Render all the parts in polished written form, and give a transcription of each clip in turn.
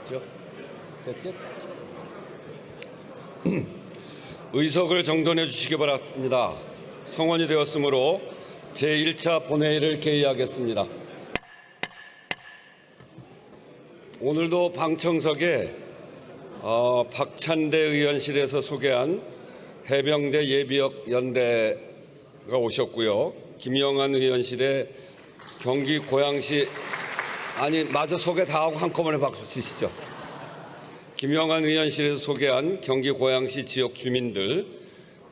됐죠? 됐지? 의석을 정돈해 주시기 바랍니다. 성원이 되었으므로 제1차 본회의를 개의하겠습니다. 오늘도 방청석에 박찬대 의원실에서 소개한 해병대 예비역 연대가 오셨고요. 김영환 의원실에 경기 고양시 마저 소개 다 하고 한꺼번에 박수 치시죠. 김영환 의원실에서 소개한 경기 고양시 지역 주민들,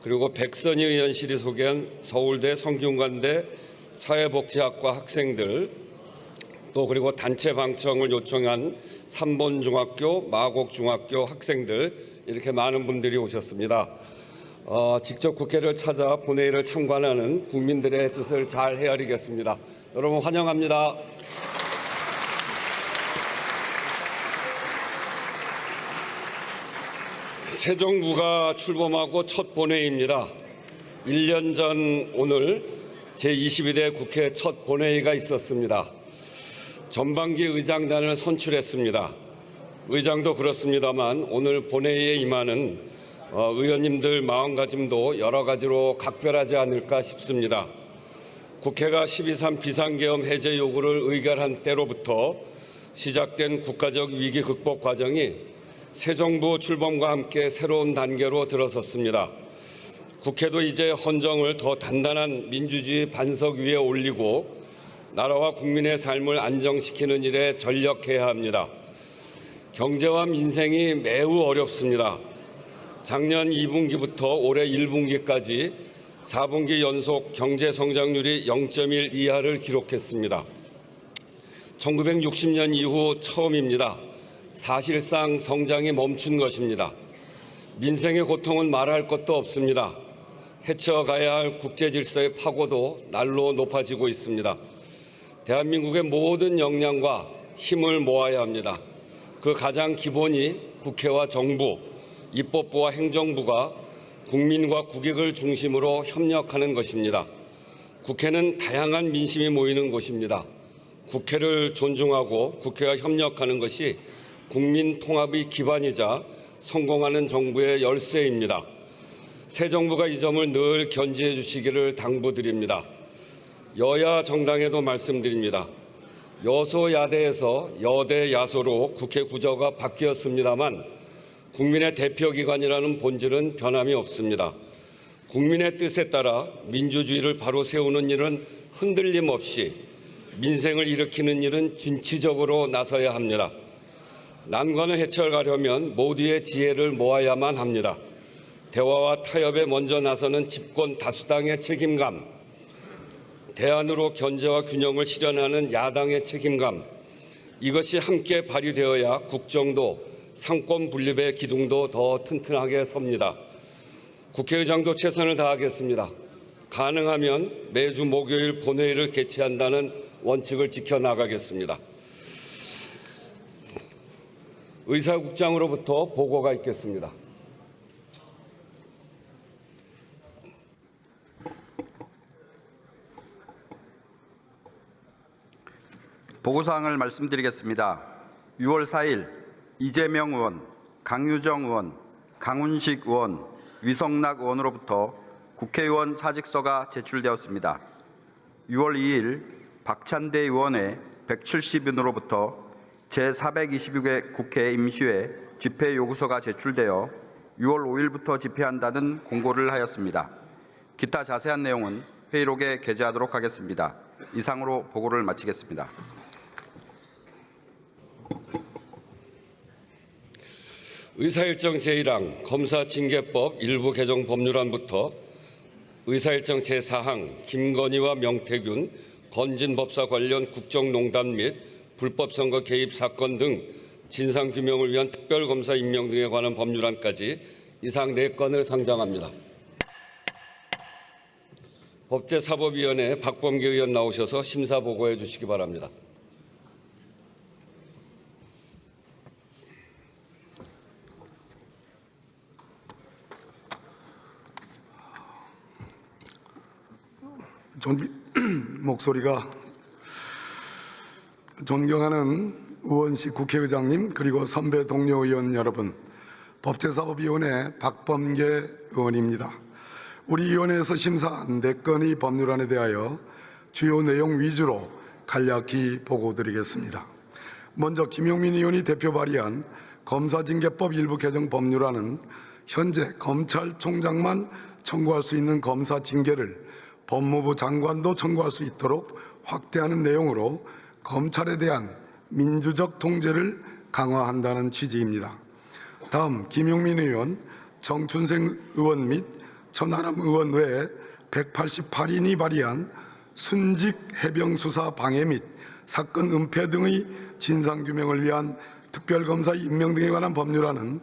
그리고 백선희 의원실이 소개한 서울대 성균관대 사회복지학과 학생들, 또 그리고 단체 방청을 요청한 삼본중학교, 마곡중학교 학생들, 이렇게 많은 분들이 오셨습니다. 직접 국회를 찾아 본회의를 참관하는 국민들의 뜻을 잘 헤아리겠습니다. 여러분 환영합니다. 새 정부가 출범하고 첫 본회의입니다. 1년 전 오늘 제22대 국회 첫 본회의가 있었습니다. 전반기 의장단을 선출했습니다. 의장도 그렇습니다만 오늘 본회의에 임하는 의원님들 마음가짐도 여러 가지로 각별하지 않을까 싶습니다. 국회가 12.3 비상계엄 해제 요구를 의결한 때로부터 시작된 국가적 위기 극복 과정이 새 정부 출범과 함께 새로운 단계로 들어섰습니다. 국회도 이제 헌정을 더 단단한 민주주의 반석 위에 올리고 나라와 국민의 삶을 안정시키는 일에 전력해야 합니다. 경제와 민생이 매우 어렵습니다. 작년 2분기부터 올해 1분기까지 4분기 연속 경제 성장률이 0.1 이하를 기록했습니다. 1960년 이후 처음입니다. 사실상 성장이 멈춘 것입니다. 민생의 고통은 말할 것도 없습니다. 헤쳐가야 할 국제 질서의 파고도 날로 높아지고 있습니다. 대한민국의 모든 역량과 힘을 모아야 합니다. 그 가장 기본이 국회와 정부, 입법부와 행정부가 국민과 국익을 중심으로 협력하는 것입니다. 국회는 다양한 민심이 모이는 곳입니다. 국회를 존중하고 국회와 협력하는 것이 국민 통합의 기반이자 성공하는 정부의 열쇠입니다. 새 정부가 이 점을 늘 견지해 주시기를 당부드립니다. 여야 정당에도 말씀드립니다. 여소야대에서 여대 야소로 국회 구조가 바뀌었습니다만 국민의 대표기관이라는 본질은 변함이 없습니다. 국민의 뜻에 따라 민주주의를 바로 세우는 일은 흔들림 없이, 민생을 일으키는 일은 진취적으로 나서야 합니다. 난관을 헤쳐가려면 모두의 지혜를 모아야만 합니다. 대화와 타협에 먼저 나서는 집권 다수당의 책임감, 대안으로 견제와 균형을 실현하는 야당의 책임감, 이것이 함께 발휘되어야 국정도 상권 분립의 기둥도 더 튼튼하게 섭니다. 국회의장도 최선을 다하겠습니다. 가능하면 매주 목요일 본회의를 개최한다는 원칙을 지켜나가겠습니다. 의사국장으로부터 보고가 있겠습니다. 보고사항을 말씀드리겠습니다. 6월 4일 이재명 의원, 강유정 의원, 강훈식 의원, 위성락 의원으로부터 국회의원 사직서가 제출되었습니다. 6월 2일 박찬대 의원의 170인으로부터 제426회 국회 임시회 집회 요구서가 제출되어 6월 5일부터 집회한다는 공고를 하였습니다. 기타 자세한 내용은 회의록에 게재하도록 하겠습니다. 이상으로 보고를 마치겠습니다. 의사일정 제1항 검사징계법 일부 개정 법률안부터 의사일정 제4항 김건희와 명태균 건진법사 관련 국정농단 및 불법선거 개입 사건 등 진상규명을 위한 특별검사 임명 등에 관한 법률안까지 이상 4건을 상정합니다. 법제사법위원회 박범계 의원 나오셔서 심사 보고해 주시기 바랍니다. 목소리가 존경하는 우원식 국회의장님, 그리고 선배 동료 의원 여러분, 법제사법위원회 박범계 의원입니다. 우리 위원회에서 심사한 4건의 법률안에 대하여 주요 내용 위주로 간략히 보고드리겠습니다. 먼저 김용민 의원이 대표 발의한 검사징계법 일부 개정 법률안은 현재 검찰총장만 청구할 수 있는 검사 징계를 법무부 장관도 청구할 수 있도록 확대하는 내용으로 검찰에 대한 민주적 통제를 강화한다는 취지입니다. 다음 김용민 의원, 정춘생 의원 및 천하람 의원 외에 188인이 발의한 순직 해병 수사 방해 및 사건 은폐 등의 진상규명을 위한 특별검사 임명 등에 관한 법률안은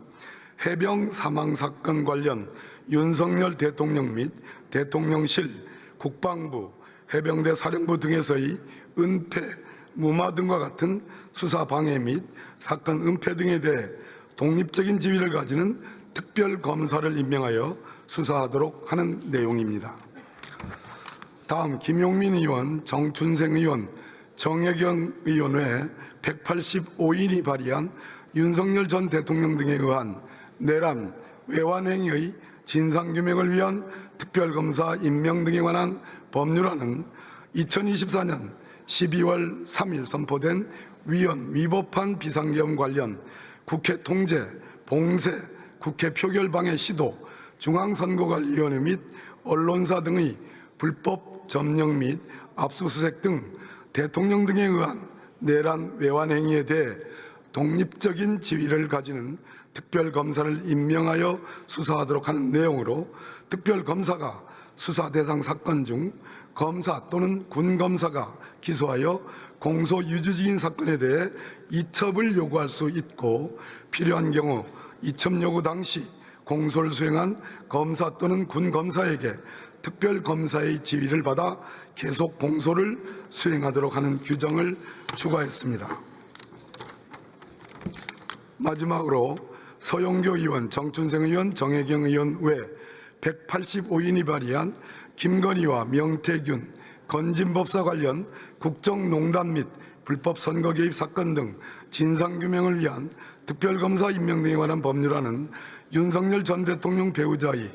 해병 사망 사건 관련 윤석열 대통령 및 대통령실, 국방부, 해병대 사령부 등에서의 은폐, 무마 등과 같은 수사 방해 및 사건 은폐 등에 대해 독립적인 지위를 가지는 특별검사를 임명하여 수사하도록 하는 내용입니다. 다음 김용민 의원, 정춘생 의원, 정혜경 의원 외 185인이 발의한 윤석열 전 대통령 등에 의한 내란, 외환행위의 진상규명을 위한 특별검사 임명 등에 관한 법률안은 2024년 12월 3일 선포된 위헌 위법한 비상계엄 관련 국회 통제, 봉쇄, 국회 표결 방해 시도, 중앙선거관리위원회 및 언론사 등의 불법 점령 및 압수수색 등 대통령 등에 의한 내란 외환 행위에 대해 독립적인 지위를 가지는 특별검사를 임명하여 수사하도록 하는 내용으로 특별검사가 수사 대상 사건 중 검사 또는 군검사가 기소하여 공소 유죄인 사건에 대해 이첩을 요구할 수 있고 필요한 경우 이첩 요구 당시 공소를 수행한 검사 또는 군검사에게 특별검사의 지위를 받아 계속 공소를 수행하도록 하는 규정을 추가했습니다. 마지막으로 서영교 의원, 정춘생 의원, 정혜경 의원 외 185인이 발의한 김건희와 명태균, 건진법사 관련 국정농단 및 불법 선거 개입 사건 등 진상규명을 위한 특별검사 임명 등에 관한 법률안은 윤석열 전 대통령 배우자의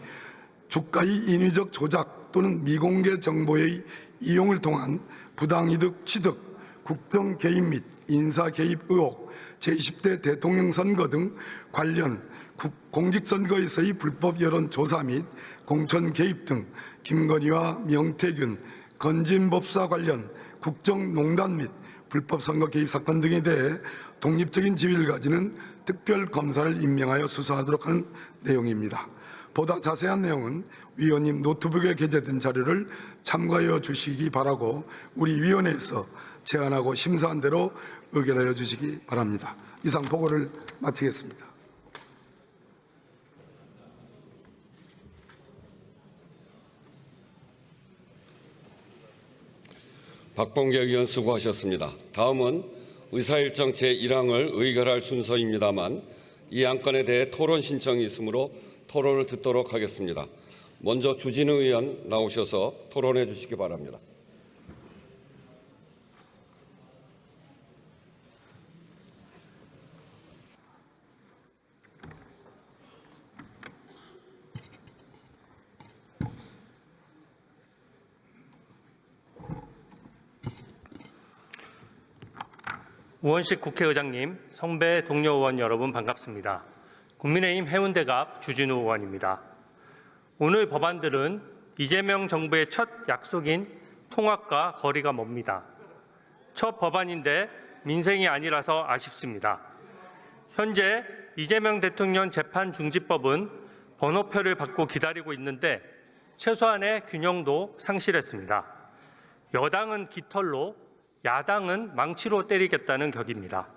주가의 인위적 조작 또는 미공개 정보의 이용을 통한 부당이득 취득, 국정 개입 및 인사 개입 의혹, 제20대 대통령 선거 등 관련 공직선거에서의 불법 여론조사 및 공천 개입 등 김건희와 명태균, 건진법사 관련 국정농단 및 불법 선거 개입 사건 등에 대해 독립적인 지위를 가지는 특별검사를 임명하여 수사하도록 하는 내용입니다. 보다 자세한 내용은 위원님 노트북에 게재된 자료를 참고하여 주시기 바라고 우리 위원회에서 제안하고 심사한 대로 의결하여 주시기 바랍니다. 이상 보고를 마치겠습니다. 박범계 의원 수고하셨습니다. 다음은 의사일정 제1항을 의결할 순서입니다만 이 안건에 대해 토론 신청이 있으므로 토론을 듣도록 하겠습니다. 먼저 주진우 의원 나오셔서 토론해 주시기 바랍니다. 우원식 국회의장님, 선배 동료 의원 여러분 반갑습니다. 국민의힘 해운대갑 주진우 의원입니다. 오늘 법안들은 이재명 정부의 첫 약속인 통합과 거리가 멉니다. 첫 법안인데 민생이 아니라서 아쉽습니다. 현재 이재명 대통령 재판중지법은 번호표를 받고 기다리고 있는데 최소한의 균형도 상실했습니다. 여당은 깃털로, 야당은 망치로 때리겠다는 격입니다.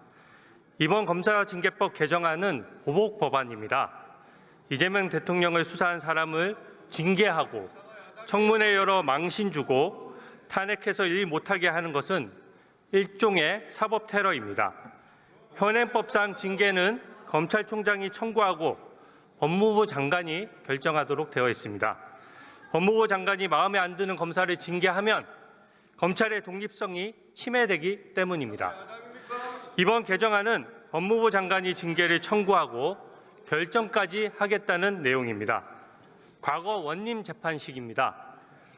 이번 검사징계법 개정안은 보복 법안입니다. 이재명 대통령을 수사한 사람을 징계하고 청문회 열어 망신 주고 탄핵해서 일 못하게 하는 것은 일종의 사법 테러입니다. 현행법상 징계는 검찰총장이 청구하고 법무부 장관이 결정하도록 되어 있습니다. 법무부 장관이 마음에 안 드는 검사를 징계하면 검찰의 독립성이 침해되기 때문입니다. 이번 개정안은 법무부 장관이 징계를 청구하고 결정까지 하겠다는 내용입니다. 과거 원님 재판식입니다.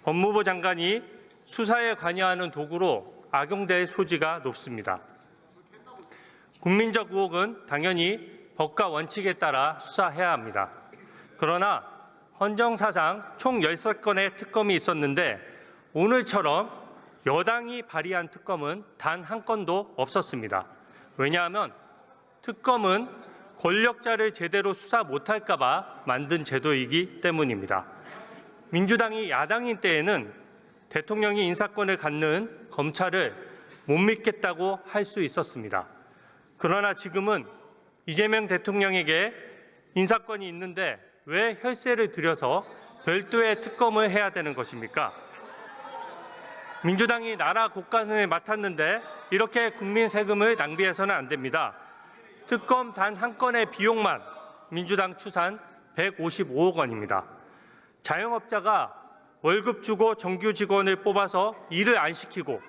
법무부 장관이 수사에 관여하는 도구로 악용될 소지가 높습니다. 국민적 의혹은 당연히 법과 원칙에 따라 수사해야 합니다. 그러나 헌정사상 총 10건의 특검이 있었는데 오늘처럼 여당이 발의한 특검은 단 한 건도 없었습니다. 왜냐하면 특검은 권력자를 제대로 수사 못할까 봐 만든 제도이기 때문입니다. 민주당이 야당인 때에는 대통령이 인사권을 갖는 검찰을 못 믿겠다고 할 수 있었습니다. 그러나 지금은 이재명 대통령에게 인사권이 있는데 왜 혈세를 들여서 별도의 특검을 해야 되는 것입니까? 민주당이 나라 곳간을 맡았는데 이렇게 국민 세금을 낭비해서는 안 됩니다. 특검 단 한 건의 비용만 민주당 추산 155억 원입니다. 자영업자가 월급 주고 정규 직원을 뽑아서 일을 안 시키고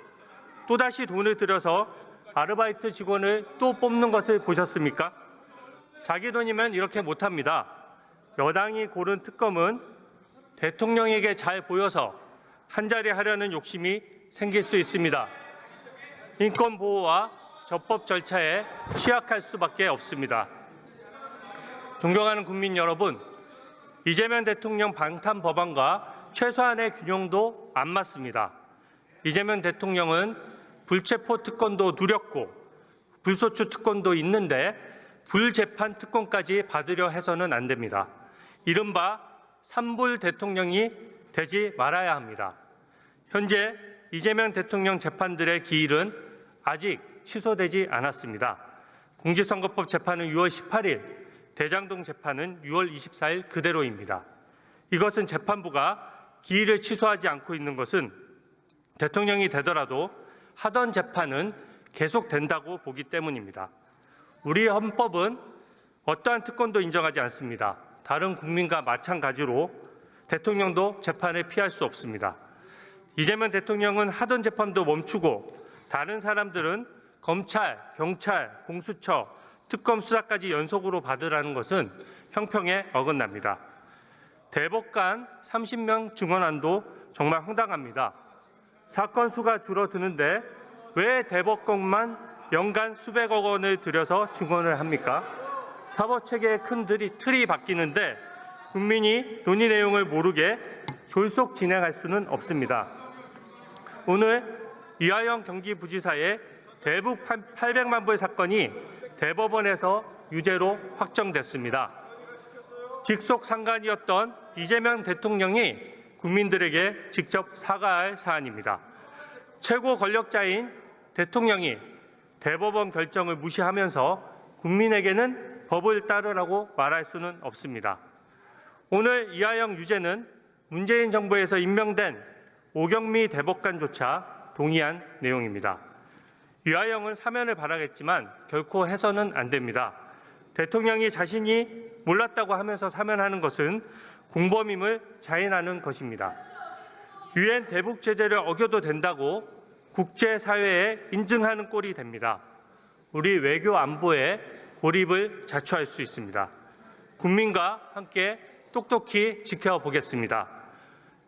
또다시 돈을 들여서 아르바이트 직원을 또 뽑는 것을 보셨습니까? 자기 돈이면 이렇게 못합니다. 여당이 고른 특검은 대통령에게 잘 보여서 한 자리 하려는 욕심이 생길 수 있습니다. 인권 보호와 적법 절차에 취약할 수밖에 없습니다. 존경하는 국민 여러분, 이재명 대통령 방탄 법안과 최소한의 균형도 안 맞습니다. 이재명 대통령은 불체포 특권도 누렸고 불소추 특권도 있는데 불재판 특권까지 받으려 해서는 안 됩니다. 이른바 삼불 대통령이 되지 말아야 합니다. 현재 이재명 대통령 재판들의 기일은 아직 취소되지 않았습니다. 공직선거법 재판은 6월 18일, 대장동 재판은 6월 24일 그대로입니다. 이것은 재판부가 기일을 취소하지 않고 있는 것은 대통령이 되더라도 하던 재판은 계속된다고 보기 때문입니다. 우리 헌법은 어떠한 특권도 인정하지 않습니다. 다른 국민과 마찬가지로 대통령도 재판을 피할 수 없습니다. 이재명 대통령은 하던 재판도 멈추고 다른 사람들은 검찰, 경찰, 공수처, 특검 수사까지 연속으로 받으라는 것은 형평에 어긋납니다. 대법관 30명 증언안도 정말 황당합니다. 사건 수가 줄어드는데 왜 대법관만 연간 수백억 원을 들여서 증언을 합니까? 사법체계의 큰 틀이 바뀌는데 국민이 논의 내용을 모르게 졸속 진행할 수는 없습니다. 오늘 이하영 경기부지사의 대북 800만 불 사건이 대법원에서 유죄로 확정됐습니다. 직속 상관이었던 이재명 대통령이 국민들에게 직접 사과할 사안입니다. 최고 권력자인 대통령이 대법원 결정을 무시하면서 국민에게는 법을 따르라고 말할 수는 없습니다. 오늘 이하영 유죄는 문재인 정부에서 임명된 오경미 대법관조차 동의한 내용입니다. 이하영은 사면을 바라겠지만 결코 해서는 안 됩니다. 대통령이 자신이 몰랐다고 하면서 사면하는 것은 공범임을 자인하는 것입니다. 유엔 대북 제재를 어겨도 된다고 국제사회에 인증하는 꼴이 됩니다. 우리 외교 안보에 고립을 자초할 수 있습니다. 국민과 함께 똑똑히 지켜보겠습니다.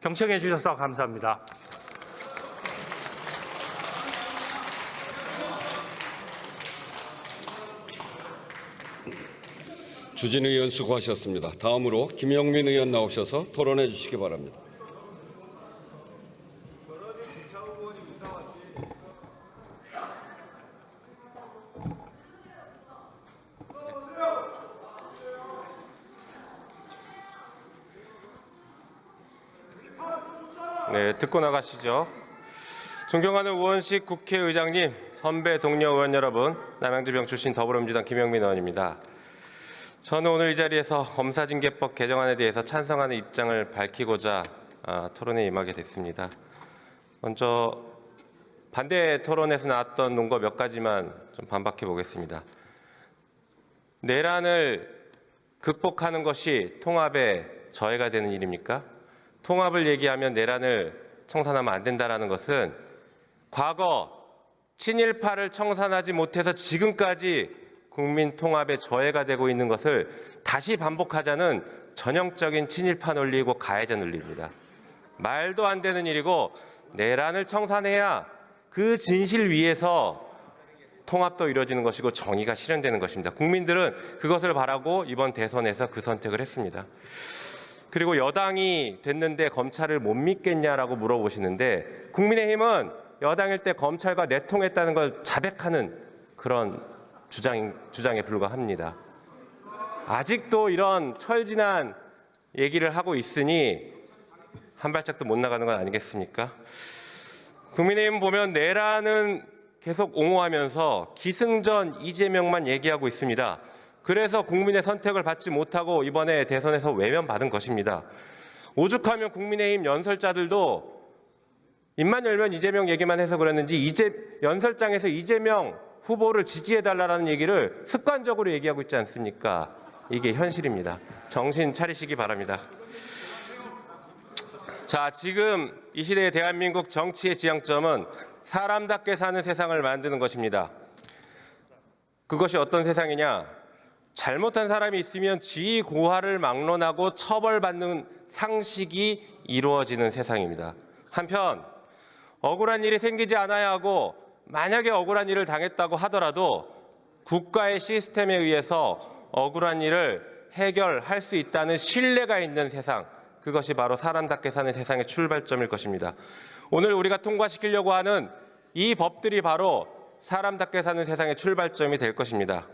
경청해 주셔서 감사합니다. 주진 의원 수고하셨습니다. 다음으로 김영민 의원 나오셔서 토론해 주시기 바랍니다. 네, 듣고 나가시죠. 존경하는 우원식 국회의장님, 선배 동료 의원 여러분, 남양주병 출신 더불어민주당 김영민 의원입니다. 저는 오늘 이 자리에서 검사징계법 개정안에 대해서 찬성하는 입장을 밝히고자 토론에 임하게 됐습니다. 먼저 반대 토론에서 나왔던 논거 몇 가지만 좀 반박해 보겠습니다. 내란을 극복하는 것이 통합의 저해가 되는 일입니까? 통합을 얘기하면 내란을 청산하면 안 된다는 것은 과거 친일파를 청산하지 못해서 지금까지 국민 통합의 저해가 되고 있는 것을 다시 반복하자는 전형적인 친일파 논리이고 가해자 논리입니다. 말도 안 되는 일이고 내란을 청산해야 그 진실 위에서 통합도 이루어지는 것이고 정의가 실현되는 것입니다. 국민들은 그것을 바라고 이번 대선에서 그 선택을 했습니다. 그리고 여당이 됐는데 검찰을 못 믿겠냐라고 물어보시는데 국민의힘은 여당일 때 검찰과 내통했다는 걸 자백하는 그런 주장에 불과합니다. 아직도 이런 철진한 얘기를 하고 있으니 한 발짝도 못 나가는 건 아니겠습니까? 국민의힘 보면 내란은 계속 옹호하면서 기승전 이재명만 얘기하고 있습니다. 그래서 국민의 선택을 받지 못하고 이번에 대선에서 외면받은 것입니다. 오죽하면 국민의힘 연설자들도 입만 열면 이재명 얘기만 해서 그랬는지 연설장에서 이재명 후보를 지지해달라는 얘기를 습관적으로 얘기하고 있지 않습니까? 이게 현실입니다. 정신 차리시기 바랍니다. 자, 지금 이 시대의 대한민국 정치의 지향점은 사람답게 사는 세상을 만드는 것입니다. 그것이 어떤 세상이냐? 잘못한 사람이 있으면 지위 고하를 막론하고 처벌받는 상식이 이루어지는 세상입니다. 한편 억울한 일이 생기지 않아야 하고 만약에 억울한 일을 당했다고 하더라도 국가의 시스템에 의해서 억울한 일을 해결할 수 있다는 신뢰가 있는 세상, 그것이 바로 사람답게 사는 세상의 출발점일 것입니다. 오늘 우리가 통과시키려고 하는 이 법들이 바로 사람답게 사는 세상의 출발점이 될 것입니다.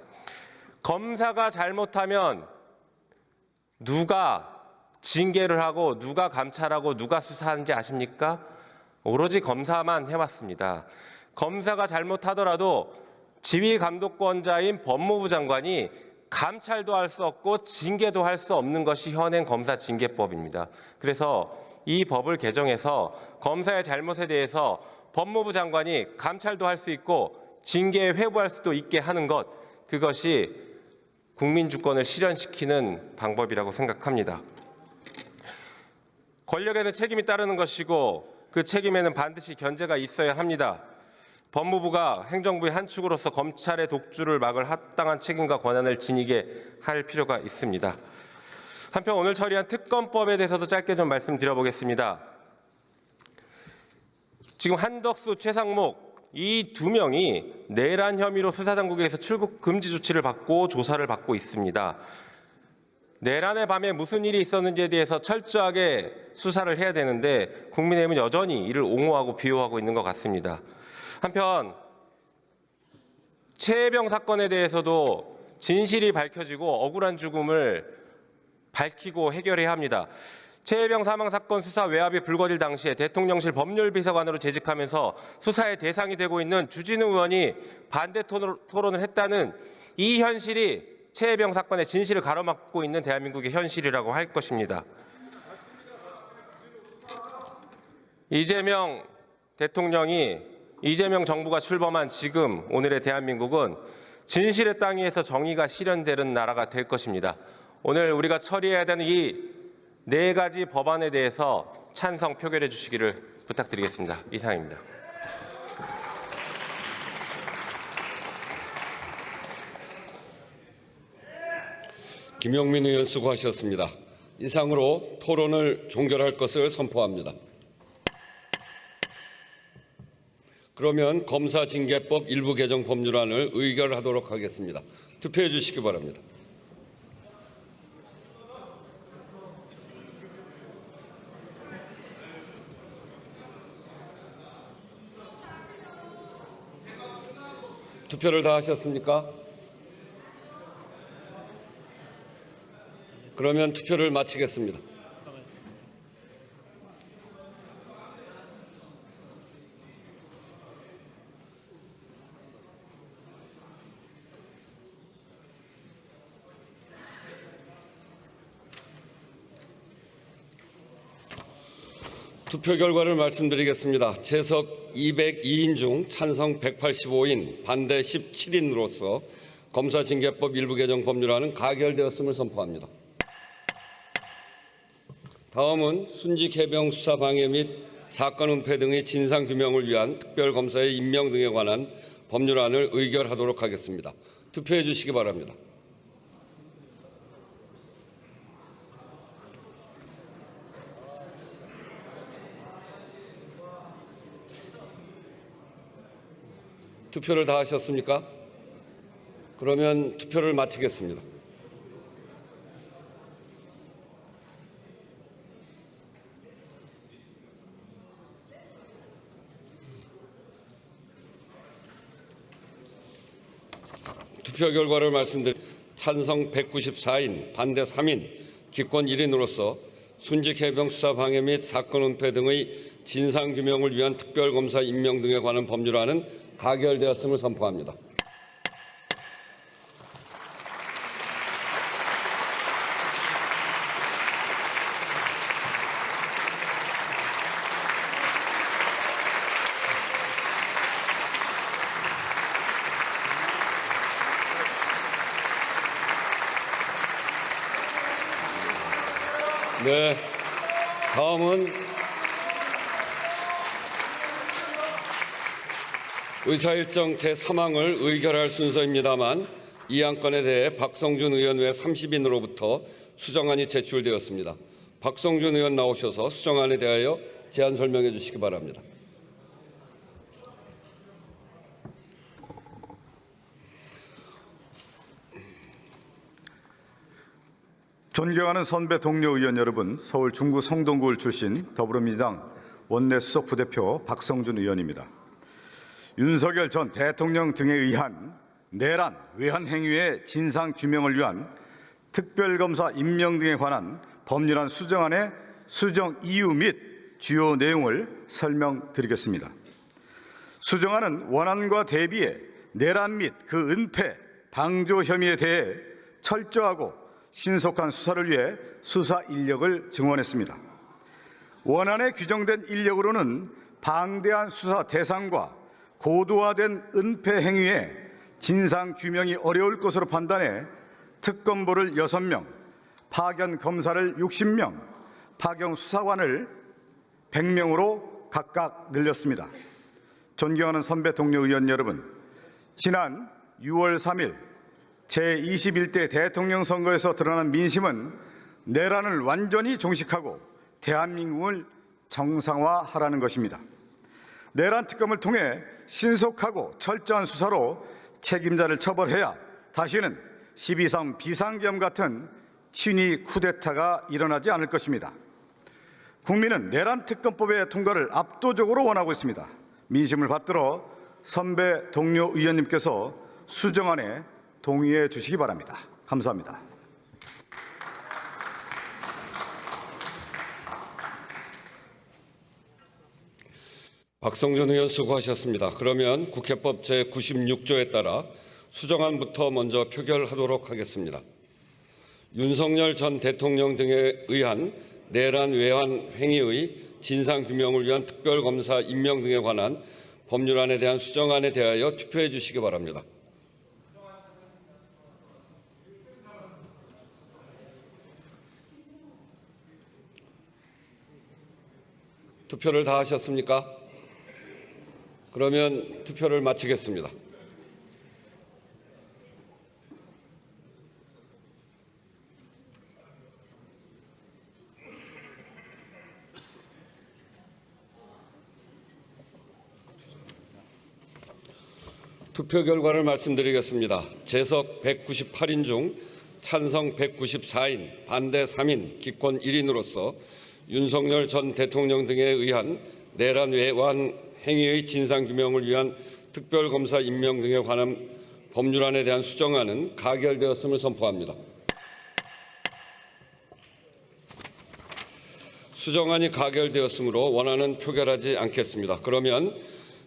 검사가 잘못하면 누가 징계를 하고 누가 감찰하고 누가 수사하는지 아십니까? 오로지 검사만 해왔습니다. 검사가 잘못하더라도 지휘감독권자인 법무부 장관이 감찰도 할 수 없고 징계도 할 수 없는 것이 현행 검사징계법입니다. 그래서 이 법을 개정해서 검사의 잘못에 대해서 법무부 장관이 감찰도 할 수 있고 징계에 회부할 수도 있게 하는 것, 그것이 국민주권을 실현시키는 방법이라고 생각합니다. 권력에는 책임이 따르는 것이고 그 책임에는 반드시 견제가 있어야 합니다. 법무부가 행정부의 한 축으로서 검찰의 독주를 막을 합당한 책임과 권한을 지니게 할 필요가 있습니다. 한편 오늘 처리한 특검법에 대해서도 짧게 좀 말씀드려보겠습니다. 지금 한덕수, 최상목 이 두 명이 내란 혐의로 수사당국에서 출국 금지 조치를 받고 조사를 받고 있습니다. 내란의 밤에 무슨 일이 있었는지에 대해서 철저하게 수사를 해야 되는데 국민의힘은 여전히 이를 옹호하고 비호하고 있는 것 같습니다. 한편 최혜병 사건에 대해서도 진실이 밝혀지고 억울한 죽음을 밝히고 해결해야 합니다. 최혜병 사망 사건 수사 외압이 불거질 당시에 대통령실 법률비서관으로 재직하면서 수사의 대상이 되고 있는 주진우 의원이 반대 토론을 했다는 이 현실이 최혜병 사건의 진실을 가로막고 있는 대한민국의 현실이라고 할 것입니다. 이재명 대통령이 이재명 정부가 출범한 지금 오늘의 대한민국은 진실의 땅 위에서 정의가 실현되는 나라가 될 것입니다. 오늘 우리가 처리해야 되는 이 네 가지 법안에 대해서 찬성 표결해 주시기를 부탁드리겠습니다. 이상입니다. 김용민 의원 수고하셨습니다. 이상으로 토론을 종결할 것을 선포합니다. 그러면 검사징계법 일부 개정 법률안을 의결하도록 하겠습니다. 투표해 주시기 바랍니다. 투표를 다 하셨습니까? 그러면 투표를 마치겠습니다. 투표 결과를 말씀드리겠습니다. 채석 202인 중 찬성 185인, 반대 17인으로서 검사징계법 일부 개정 법률안은 가결되었음을 선포합니다. 다음은 순직 해병 수사 방해 및 사건 은폐 등의 진상 규명을 위한 특별검사의 임명 등에 관한 법률안을 의결하도록 하겠습니다. 투표해 주시기 바랍니다. 투표를 다 하셨습니까? 그러면 투표를 마치겠습니다. 투표 결과를 말씀드립니다. 찬성 194인, 반대 3인, 기권 1인으로서 순직해병 수사 방해 및 사건 은폐 등의 진상규명을 위한 특별검사 임명 등에 관한 법률안은 가결되었음을 선포합니다. 네, 다음은 의사일정 제3항을 의결할 순서입니다만 이 안건에 대해 박성준 의원 외 30인으로부터 수정안이 제출되었습니다. 박성준 의원 나오셔서 수정안에 대하여 제안 설명해 주시기 바랍니다. 존경하는 선배 동료 의원 여러분, 서울 중구 성동구을 출신 더불어민주당 원내 수석 부대표 박성준 의원입니다. 윤석열 전 대통령 등에 의한 내란, 외환 행위의 진상 규명을 위한 특별검사 임명 등에 관한 법률안 수정안의 수정 이유 및 주요 내용을 설명드리겠습니다. 수정안은 원안과 대비해 내란 및 그 은폐, 방조 혐의에 대해 철저하고 신속한 수사를 위해 수사 인력을 증원했습니다. 원안에 규정된 인력으로는 방대한 수사 대상과 고도화된 은폐 행위에 진상 규명이 어려울 것으로 판단해 특검보를 6명, 파견 검사를 60명, 파견 수사관을 100명으로 각각 늘렸습니다. 존경하는 선배 동료 의원 여러분, 지난 6월 3일 제21대 대통령 선거에서 드러난 민심은 내란을 완전히 종식하고 대한민국을 정상화하라는 것입니다. 내란 특검을 통해 신속하고 철저한 수사로 책임자를 처벌해야 다시는 12.3 비상계엄 같은 친위 쿠데타가 일어나지 않을 것입니다. 국민은 내란 특검법의 통과를 압도적으로 원하고 있습니다. 민심을 받들어 선배 동료 의원님께서 수정안에 동의해 주시기 바랍니다. 감사합니다. 박성준 의원 수고하셨습니다. 그러면 국회법 제96조에 따라 수정안부터 먼저 표결하도록 하겠습니다. 윤석열 전 대통령 등에 의한 내란 외환 행위의 진상규명을 위한 특별검사 임명 등에 관한 법률안에 대한 수정안에 대하여 투표해 주시기 바랍니다. 투표를 다 하셨습니까? 그러면 투표를 마치겠습니다. 투표 결과를 말씀드리겠습니다. 재석 198인 중 찬성 194인, 반대 3인, 기권 1인으로서 윤석열 전 대통령 등에 의한 내란 외환 행위의 진상규명을 위한 특별검사 임명 등에 관한 법률안에 대한 수정안은 가결되었음을 선포합니다. 수정안이 가결되었으므로 원안은 표결하지 않겠습니다. 그러면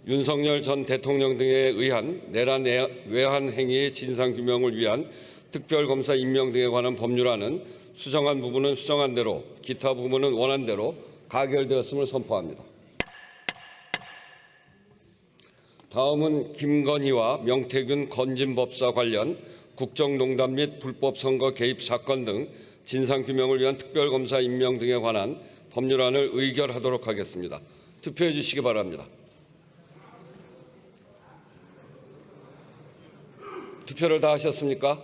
윤석열 전 대통령 등에 의한 내란 외환 행위의 진상규명을 위한 특별검사 임명 등에 관한 법률안은 수정한 부분은 수정한 대로, 기타 부분은 원안대로 가결되었음을 선포합니다. 다음은 김건희와 명태균 건진법사 관련 국정농단 및 불법선거 개입 사건 등 진상규명을 위한 특별검사 임명 등에 관한 법률안을 의결하도록 하겠습니다. 투표해 주시기 바랍니다. 투표를 다 하셨습니까?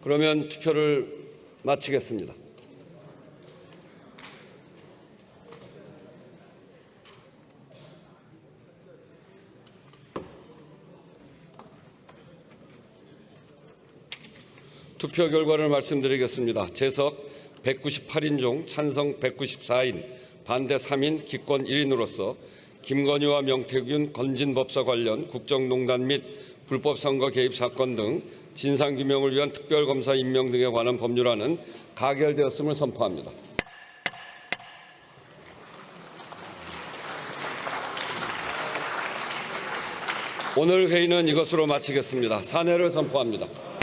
그러면 투표를 마치겠습니다. 투표 결과를 말씀드리겠습니다. 재석 198인 중 찬성 194인, 반대 3인, 기권 1인으로서 김건희와 명태균 건진법사 관련 국정농단 및 불법 선거 개입 사건 등 진상규명을 위한 특별검사 임명 등에 관한 법률안은 가결되었음을 선포합니다. 오늘 회의는 이것으로 마치겠습니다. 산회를 선포합니다.